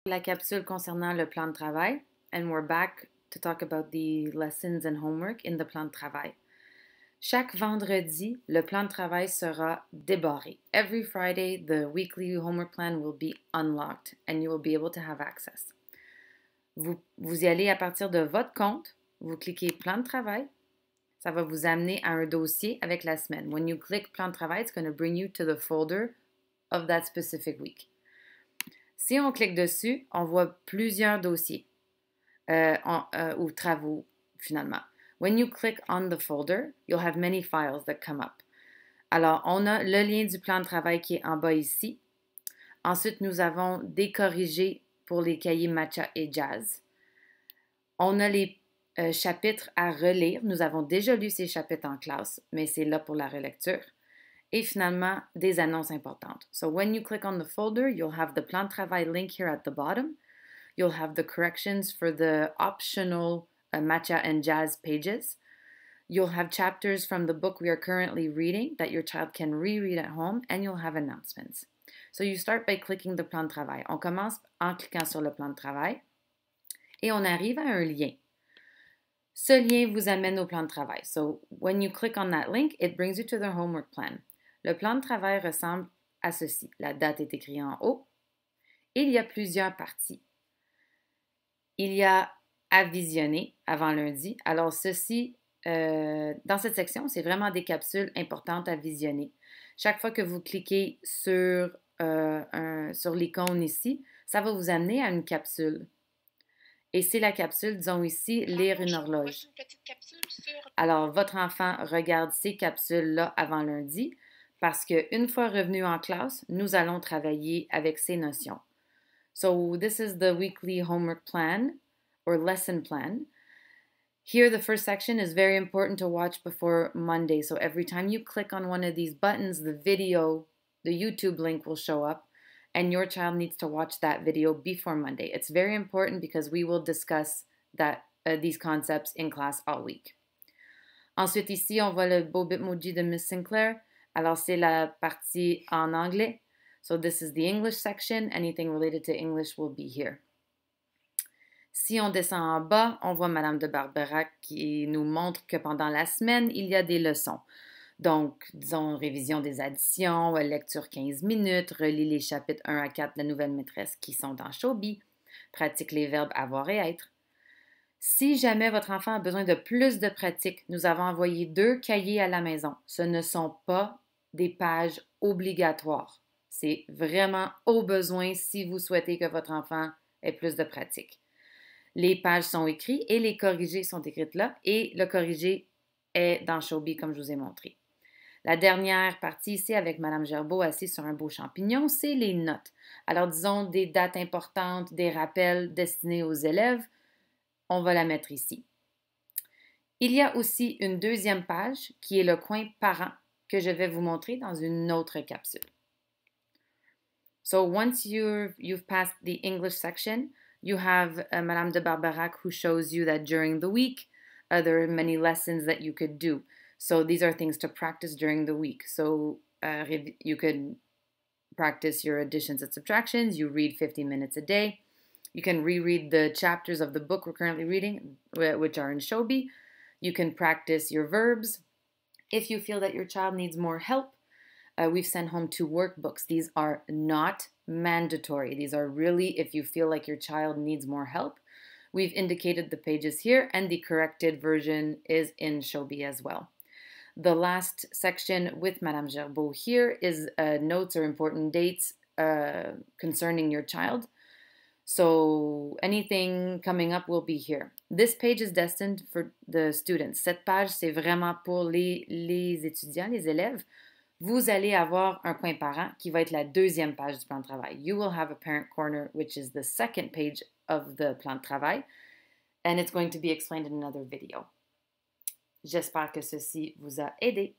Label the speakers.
Speaker 1: La capsule concernant le plan de travail, and we're back to talk about the lessons and homework in the plan de travail. Chaque vendredi, le plan de travail sera débarré. Every Friday, the weekly homework plan will be unlocked and you will be able to have access. Vous y allez à partir de votre compte, vous cliquez plan de travail, ça va vous amener à un dossier avec la semaine. When you click plan de travail, it's going to bring you to the folder of that specific week. Si on clique dessus, on voit plusieurs dossiers ou travaux finalement. When you click on the folder, you'll have many files that come up. Alors, on a le lien du plan de travail qui est en bas ici. Ensuite, nous avons des corrigés pour les cahiers matcha et jazz. On a les chapitres à relire. Nous avons déjà lu ces chapitres en classe, mais c'est là pour la relecture. Et finalement, des annonces importantes. So when you click on the folder, you'll have the plan de travail link here at the bottom. You'll have the corrections for the optional matcha and jazz pages. You'll have chapters from the book we are currently reading that your child can reread at home, and you'll have announcements. So you start by clicking the plan de travail. On commence en cliquant sur le plan de travail et on arrive à un lien. Ce lien vous amène au plan de travail. So when you click on that link, it brings you to the homework plan. Le plan de travail ressemble à ceci. La date est écrite en haut. Il y a plusieurs parties. Il y a à visionner avant lundi. Alors ceci, dans cette section, c'est vraiment des capsules importantes à visionner. Chaque fois que vous cliquez sur l'icône ici, ça va vous amener à une capsule. Et c'est la capsule, disons ici, lire une horloge. Alors, votre enfant regarde ces capsules-là avant lundi parce qu'une fois revenu en classe, nous allons travailler avec ces notions. So this is the weekly homework plan or lesson plan. Here, the first section is very important to watch before Monday. So every time you click on one of these buttons, the video, the YouTube link will show up and your child needs to watch that video before Monday. It's very important because we will discuss these concepts in class all week. Ensuite, ici, on voit le beau Bitmoji de Miss Sinclair. Alors, c'est la partie en anglais. So this is the English section. Anything related to English will be here. Si on descend en bas, on voit Madame de Barbera qui nous montre que pendant la semaine, il y a des leçons. Donc, disons, révision des additions, lecture 15 minutes, relis les chapitres 1 à 4 de la nouvelle maîtresse qui sont dans Shobi, pratique les verbes avoir et être. Si jamais votre enfant a besoin de plus de pratique, nous avons envoyé 2 cahiers à la maison. Ce ne sont pas des pages obligatoires. C'est vraiment au besoin si vous souhaitez que votre enfant ait plus de pratique. Les pages sont écrites et les corrigés sont écrites là et le corrigé est dans Shobi comme je vous ai montré. La dernière partie ici avec Mme Gerbeau assise sur un beau champignon, c'est les notes. Alors disons des dates importantes, des rappels destinés aux élèves. On va la mettre ici. Il y a aussi une deuxième page qui est le coin parents que je vais vous montrer dans une autre capsule. So once you've passed the English section, you have Madame de Barbarac who shows you that during the week, there are many lessons that you could do. So these are things to practice during the week. So you could practice your additions and subtractions. You read 50 minutes a day. You can reread the chapters of the book we're currently reading, which are in Shobi. You can practice your verbs. If you feel that your child needs more help, we've sent home 2 workbooks. These are not mandatory. These are really if you feel like your child needs more help. We've indicated the pages here, and the corrected version is in Shobi as well. The last section with Madame Gerbeau here is notes or important dates concerning your child. So anything coming up will be here. This page is destined for the students. Cette page, c'est vraiment pour les étudiants, les élèves. Vous allez avoir un coin parent qui va être la deuxième page du plan de travail. You will have a parent corner, which is the second page of the plan de travail, and it's going to be explained in another video. J'espère que ceci vous a aidé.